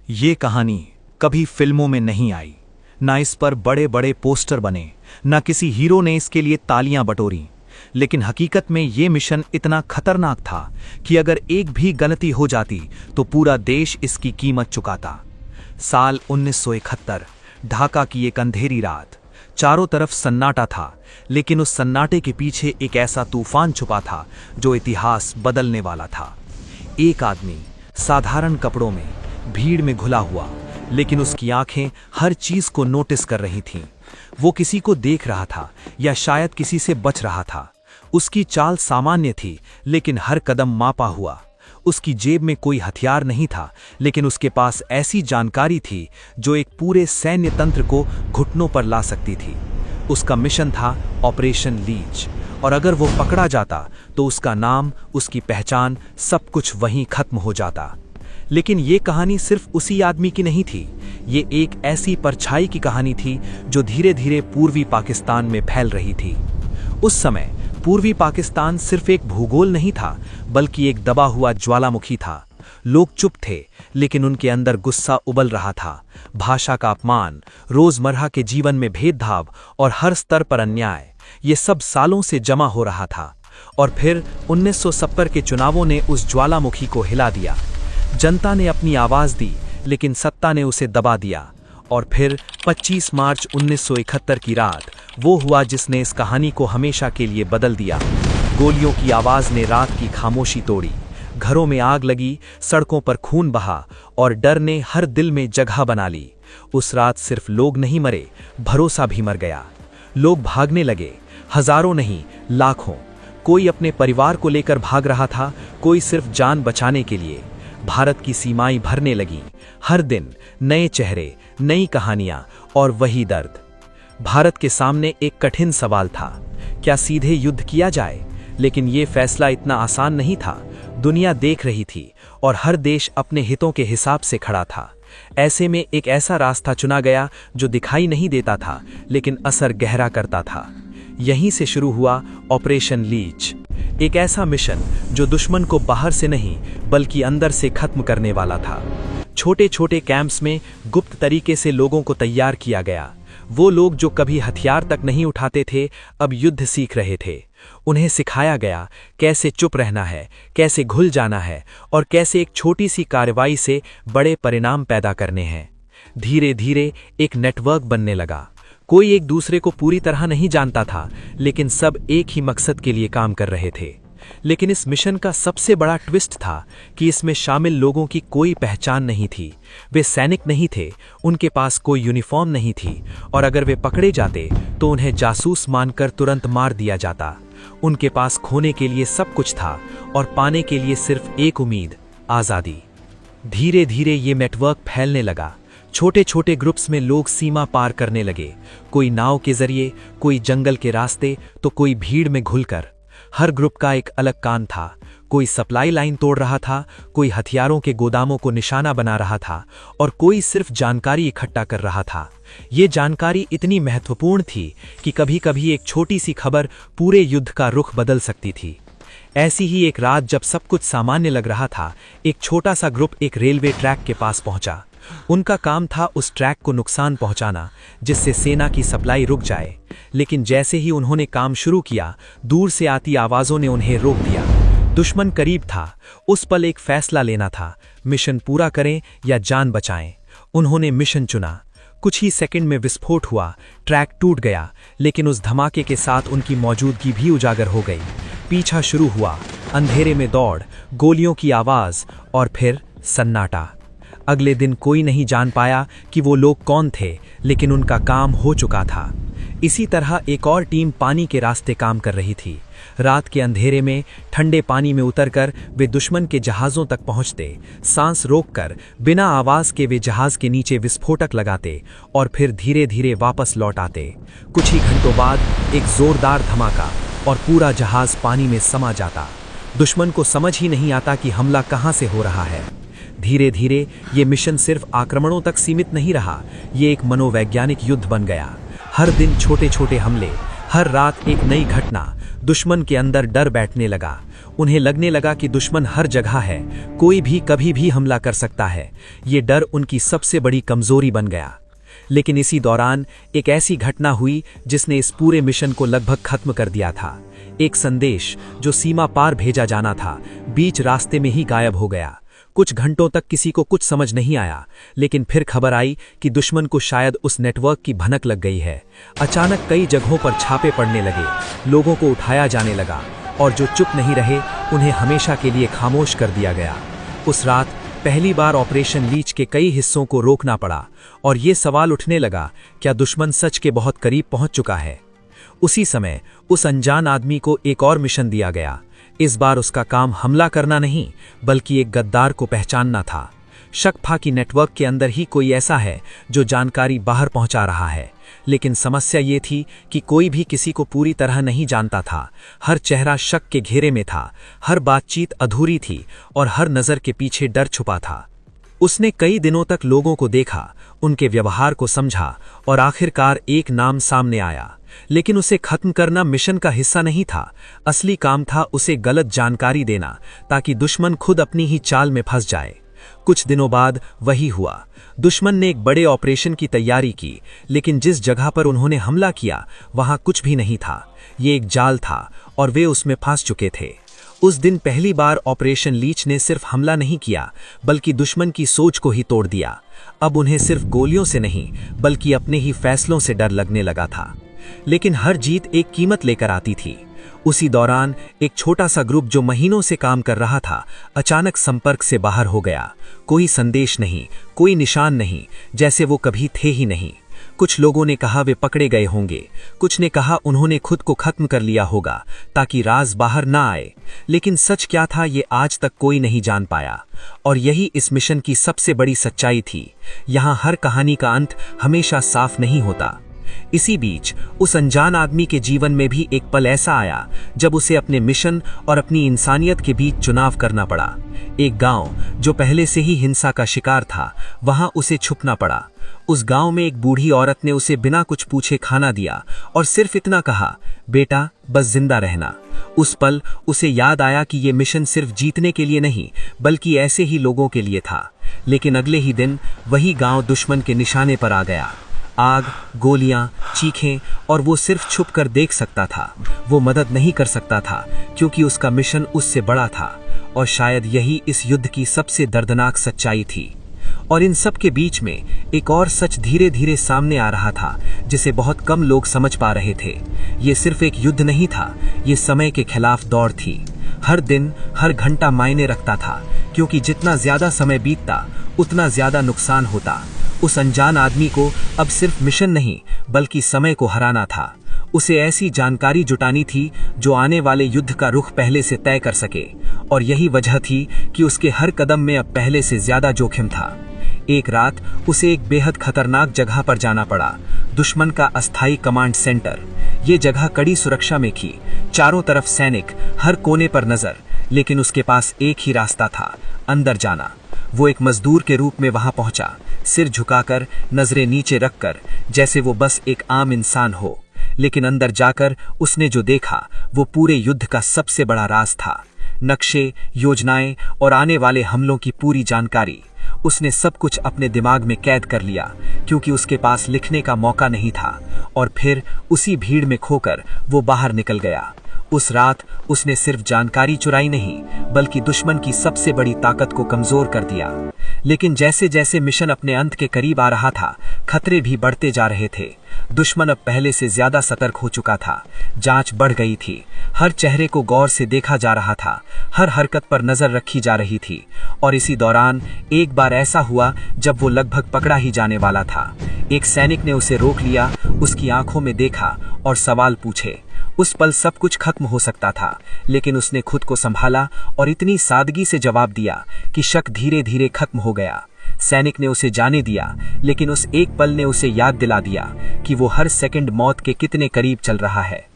ये कहानी कभी फिल्मों में नहीं आई, ना इस पर बड़े बड़े पोस्टर बने, ना किसी हीरो ने इसके लिए तालियां बटोरी। लेकिन हकीकत में ये मिशन इतना खतरनाक था कि अगर एक भी गलती हो जाती तो पूरा देश इसकी कीमत चुकाता। साल 1971, ढाका की एक अंधेरी रात। चारों तरफ सन्नाटा था, लेकिन उस सन्नाटे के पीछे एक ऐसा तूफान छुपा था जो इतिहास बदलने वाला था। एक आदमी साधारण कपड़ों में भीड़ में घुला हुआ, लेकिन उसकी आंखें हर चीज को नोटिस कर रही थीं। वो किसी को देख रहा था या शायद किसी से बच रहा था। उसकी चाल सामान्य थी, लेकिन हर कदम मापा हुआ। उसकी जेब में कोई हथियार नहीं था, लेकिन उसके पास ऐसी जानकारी थी जो एक पूरे सैन्य तंत्र को घुटनों पर ला सकती थी। उसका मिशन था ऑपरेशन लीच, और अगर वो पकड़ा जाता तो उसका नाम, उसकी पहचान, सब कुछ वहीं खत्म हो जाता। लेकिन ये कहानी सिर्फ उसी आदमी की नहीं थी। ये एक ऐसी परछाई की कहानी थी जो धीरे धीरे पूर्वी पाकिस्तान में फैल रही थी। उस समय पूर्वी पाकिस्तान सिर्फ एक भूगोल नहीं था, बल्कि एक दबा हुआ ज्वालामुखी था। लोग चुप थे, लेकिन उनके अंदर गुस्सा उबल रहा था। भाषा का अपमान, रोजमर्रा के जीवन में भेदभाव और हर स्तर पर अन्याय, ये सब सालों से जमा हो रहा था। और फिर 1970 के चुनावों ने उस ज्वालामुखी को हिला दिया। जनता ने अपनी आवाज दी, लेकिन सत्ता ने उसे दबा दिया। और फिर 25 मार्च 1971 की रात वो हुआ जिसने इस कहानी को हमेशा के लिए बदल दिया। गोलियों की आवाज ने रात की खामोशी तोड़ी। घरों में आग लगी, सड़कों पर खून बहा, और डर ने हर दिल में जगह बना ली। उस रात सिर्फ लोग नहीं मरे, भरोसा भी मर गया। लोग भागने लगे, हजारों नहीं, लाखों। कोई अपने परिवार को लेकर भाग रहा था, कोई सिर्फ जान बचाने के लिए। भारत की सीमाएं भरने लगी। हर दिन नए चेहरे, नई कहानियां और वही दर्द। भारत के सामने एक कठिन सवाल था, क्या सीधे युद्ध किया जाए? लेकिन यह फैसला इतना आसान नहीं था। दुनिया देख रही थी और हर देश अपने हितों के हिसाब से खड़ा था। ऐसे में एक ऐसा रास्ता चुना गया जो दिखाई नहीं देता था, लेकिन असर गहरा करता था। यहीं से शुरू हुआ ऑपरेशन लीच, एक ऐसा मिशन जो दुश्मन को बाहर से नहीं बल्कि अंदर से खत्म करने वाला था। छोटे छोटे कैंप्स में गुप्त तरीके से लोगों को तैयार किया गया। वो लोग जो कभी हथियार तक नहीं उठाते थे, अब युद्ध सीख रहे थे। उन्हें सिखाया गया कैसे चुप रहना है, कैसे घुल जाना है, और कैसे एक छोटी सी कार्रवाई से बड़े परिणाम पैदा करने हैं। धीरे धीरे एक नेटवर्क बनने लगा। कोई एक दूसरे को पूरी तरह नहीं जानता था, लेकिन सब एक ही मकसद के लिए काम कर रहे थे। लेकिन इस मिशन का सबसे बड़ा ट्विस्ट था कि इसमें शामिल लोगों की कोई पहचान नहीं थी। वे सैनिक नहीं थे, उनके पास कोई यूनिफॉर्म नहीं थी, और अगर वे पकड़े जाते तो उन्हें जासूस मानकर तुरंत मार दिया जाता। उनके पास खोने के लिए सब कुछ था और पाने के लिए सिर्फ एक उम्मीद, आज़ादी। धीरे धीरे ये नेटवर्क फैलने लगा। छोटे छोटे ग्रुप्स में लोग सीमा पार करने लगे, कोई नाव के जरिए, कोई जंगल के रास्ते, तो कोई भीड़ में घुलकर। हर ग्रुप का एक अलग काम था। कोई सप्लाई लाइन तोड़ रहा था, कोई हथियारों के गोदामों को निशाना बना रहा था, और कोई सिर्फ जानकारी इकट्ठा कर रहा था। ये जानकारी इतनी महत्वपूर्ण थी कि कभी कभी एक छोटी सी खबर पूरे युद्ध का रुख बदल सकती थी। ऐसी ही एक रात जब सब कुछ सामान्य लग रहा था, एक छोटा सा ग्रुप एक रेलवे ट्रैक के पास पहुंचा। उनका काम था उस ट्रैक को नुकसान पहुंचाना, जिससे सेना की सप्लाई रुक जाए। लेकिन जैसे ही उन्होंने काम शुरू किया, दूर से आती आवाजों ने उन्हें रोक दिया। दुश्मन करीब था। उस पल एक फैसला लेना था, मिशन पूरा करें या जान बचाएं। उन्होंने मिशन चुना। कुछ ही सेकंड में विस्फोट हुआ, ट्रैक टूट गया, लेकिन उस धमाके के साथ उनकी मौजूदगी भी उजागर हो गई। पीछा शुरू हुआ, अंधेरे में दौड़, गोलियों की आवाज, और फिर सन्नाटा। अगले दिन कोई नहीं जान पाया कि वो लोग कौन थे, लेकिन उनका काम हो चुका था। इसी तरह एक और टीम पानी के रास्ते काम कर रही थी। रात के अंधेरे में ठंडे पानी में उतरकर वे दुश्मन के जहाज़ों तक पहुंचते, सांस रोककर बिना आवाज के वे जहाज के नीचे विस्फोटक लगाते और फिर धीरे धीरे वापस लौट आते। कुछ ही घंटों बाद एक जोरदार धमाका और पूरा जहाज पानी में समा जाता। दुश्मन को समझ ही नहीं आता कि हमला कहां से हो रहा है। धीरे धीरे ये मिशन सिर्फ आक्रमणों तक सीमित नहीं रहा, ये एक मनोवैज्ञानिक युद्ध बन गया। हर दिन छोटे छोटे हमले, हर रात एक नई घटना। दुश्मन के अंदर डर बैठने लगा। उन्हें लगने लगा कि दुश्मन हर जगह है, कोई भी कभी भी हमला कर सकता है। ये डर उनकी सबसे बड़ी कमजोरी बन गया। लेकिन इसी दौरान एक ऐसी घटना हुई जिसने इस पूरे मिशन को लगभग खत्म कर दिया था। एक संदेश जो सीमा पार भेजा जाना था, बीच रास्ते में ही गायब हो गया। कुछ घंटों तक किसी को कुछ समझ नहीं आया, लेकिन फिर खबर आई कि दुश्मन को शायद उस नेटवर्क की भनक लग गई है। अचानक कई जगहों पर छापे पड़ने लगे, लोगों को उठाया जाने लगा, और जो चुप नहीं रहे उन्हें हमेशा के लिए खामोश कर दिया गया। उस रात पहली बार ऑपरेशन लीच के कई हिस्सों को रोकना पड़ा, और ये सवाल उठने लगा, क्या दुश्मन सच के बहुत करीब पहुंच चुका है? उसी समय उस अनजान आदमी को एक और मिशन दिया गया। इस बार उसका काम हमला करना नहीं, बल्कि एक गद्दार को पहचानना था। शक था कि नेटवर्क के अंदर ही कोई ऐसा है जो जानकारी बाहर पहुंचा रहा है, लेकिन समस्या ये थी कि कोई भी किसी को पूरी तरह नहीं जानता था। हर चेहरा शक के घेरे में था, हर बातचीत अधूरी थी, और हर नज़र के पीछे डर छुपा था। उसने कई दिनों तक लोगों को देखा, उनके व्यवहार को समझा, और आखिरकार एक नाम सामने आया। लेकिन उसे खत्म करना मिशन का हिस्सा नहीं था। असली काम था उसे गलत जानकारी देना, ताकि दुश्मन खुद अपनी ही चाल में फंस जाए। कुछ दिनों बाद वही हुआ। दुश्मन ने एक बड़े ऑपरेशन की तैयारी की, लेकिन जिस जगह पर उन्होंने हमला किया वहां कुछ भी नहीं था। ये एक जाल था, और वे उसमें फंस चुके थे। उस दिन पहली बार ऑपरेशन लीच ने सिर्फ हमला नहीं किया, बल्कि दुश्मन की सोच को ही तोड़ दिया। अब उन्हें सिर्फ गोलियों से नहीं, बल्कि अपने ही फैसलों से डर लगने लगा था। लेकिन हर जीत एक कीमत लेकर आती थी। उसी दौरान एक छोटा सा ग्रुप जो महीनों से काम कर रहा था, अचानक संपर्क से बाहर हो गया। कोई संदेश नहीं, कोई निशान नहीं, जैसे वो कभी थे ही नहीं। कुछ लोगों ने कहा वे पकड़े गए होंगे, कुछ ने कहा उन्होंने खुद को खत्म कर लिया होगा ताकि राज बाहर ना आए। लेकिन सच क्या था ये आज तक कोई नहीं जान पाया। और यही इस मिशन की सबसे बड़ी सच्चाई थी। यहाँ हर कहानी का अंत हमेशा साफ नहीं होता। इसी बीच उस अनजान आदमी के जीवन में भी एक पल ऐसा आया जब उसे अपने मिशन और अपनी इंसानियत के बीच चुनाव करना पड़ा। एक गांव जो पहले से ही हिंसा का शिकार था, वहां उसे छुपना पड़ा। उस गांव में एक बूढ़ी औरत ने उसे बिना कुछ पूछे खाना दिया और सिर्फ इतना कहा, बेटा बस जिंदा रहना। उस पल उसे याद आया कि ये मिशन सिर्फ जीतने के लिए नहीं, बल्कि ऐसे ही लोगों के लिए था। लेकिन अगले ही दिन वही गांव दुश्मन के निशाने पर आ गया। आग, गोलियां, चीखें, और वो सिर्फ छुप कर देख सकता था। वो मदद नहीं कर सकता था क्योंकि उसका मिशन उससे बड़ा था। और शायद यही इस युद्ध की सबसे दर्दनाक सच्चाई थी। और इन सब के बीच में एक और सच धीरे धीरे सामने आ रहा था, जिसे बहुत कम लोग समझ पा रहे थे। ये सिर्फ एक युद्ध नहीं था, ये समय के खिलाफ दौड़ थी। हर दिन, हर घंटा मायने रखता था, क्योंकि जितना ज्यादा समय बीतता उतना ज्यादा नुकसान होता। उस अनजान आदमी को अब सिर्फ मिशन नहीं, बल्कि समय को हराना था। उसे ऐसी जानकारी जुटानी थी जो आने वाले युद्ध का रुख पहले से तय कर सके। और यही वजह थी कि उसके हर कदम में अब पहले से ज्यादा जोखिम था। एक रात उसे एक बेहद खतरनाक जगह पर जाना पड़ा, दुश्मन का अस्थायी कमांड सेंटर। ये जगह कड़ी सुरक्षा में थी, चारों तरफ सैनिक, हर कोने पर नजर। लेकिन उसके पास एक ही रास्ता था, अंदर जाना। वो एक मजदूर के रूप में वहां पहुंचा, सिर झुकाकर, नजरें नीचे रखकर, जैसे वो बस एक आम इंसान हो। लेकिन अंदर जाकर उसने जो देखा वो पूरे युद्ध का सबसे बड़ा राज था। नक्शे, योजनाएं और आने वाले हमलों की पूरी जानकारी। उसने सब कुछ अपने दिमाग में कैद कर लिया, क्योंकि उसके पास लिखने का मौका नहीं था। और फिर उसी भीड़ में खोकर वो बाहर निकल गया। उस रात उसने सिर्फ जानकारी चुराई नहीं, बल्कि दुश्मन की सबसे बड़ी ताकत को कमजोर कर दिया। लेकिन जैसे जैसे मिशन अपने अंत के करीब आ रहा था, खतरे भी बढ़ते जा रहे थे। दुश्मन अब पहले से ज्यादा सतर्क हो चुका था। जांच बढ़ गई थी, हर चेहरे को गौर से देखा जा रहा था, हर हरकत पर नजर रखी जा रही थी। और इसी दौरान एक बार ऐसा हुआ जब वो लगभग पकड़ा ही जाने वाला था। एक सैनिक ने उसे रोक लिया, उसकी आंखों में देखा और सवाल पूछे। उस पल सब कुछ खत्म हो सकता था, लेकिन उसने खुद को संभाला और इतनी सादगी से जवाब दिया कि शक धीरे धीरे खत्म हो गया। सैनिक ने उसे जाने दिया, लेकिन उस एक पल ने उसे याद दिला दिया कि वो हर सेकंड मौत के कितने करीब चल रहा है।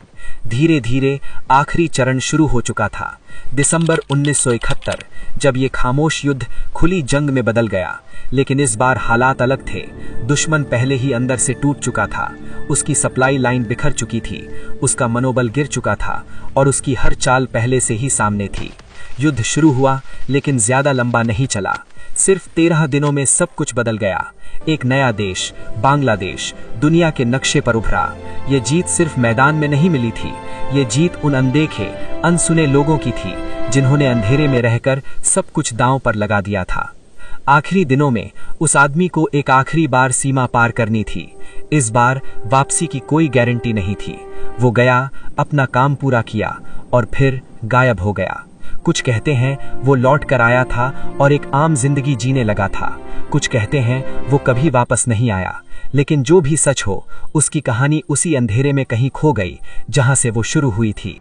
धीरे धीरे आखिरी चरण शुरू हो चुका था। दिसंबर 1971, जब ये खामोश युद्ध खुली जंग में बदल गया। लेकिन इस बार हालात अलग थे। दुश्मन पहले ही अंदर से टूट चुका था, उसकी सप्लाई लाइन बिखर चुकी थी, उसका मनोबल गिर चुका था और उसकी हर चाल पहले से ही सामने थी। युद्ध शुरू हुआ, लेकिन ज्यादा लंबा नहीं चला। सिर्फ 13 दिनों में सब कुछ बदल गया। एक नया देश, बांग्लादेश, दुनिया के नक्शे पर उभरा। ये जीत सिर्फ मैदान में नहीं मिली थी, ये जीत उन अनदेखे, अनसुने लोगों की थी जिन्होंने अंधेरे में रहकर सब कुछ दांव पर लगा दिया था। आखिरी दिनों में उस आदमी को एक आखिरी बार सीमा पार करनी थी। इस बार वापसी की कोई गारंटी नहीं थी। वो गया, अपना काम पूरा किया और फिर गायब हो गया। कुछ कहते हैं वो लौट कर आया था और एक आम जिंदगी जीने लगा था। कुछ कहते हैं वो कभी वापस नहीं आया। लेकिन जो भी सच हो, उसकी कहानी उसी अंधेरे में कहीं खो गई जहां से वो शुरू हुई थी।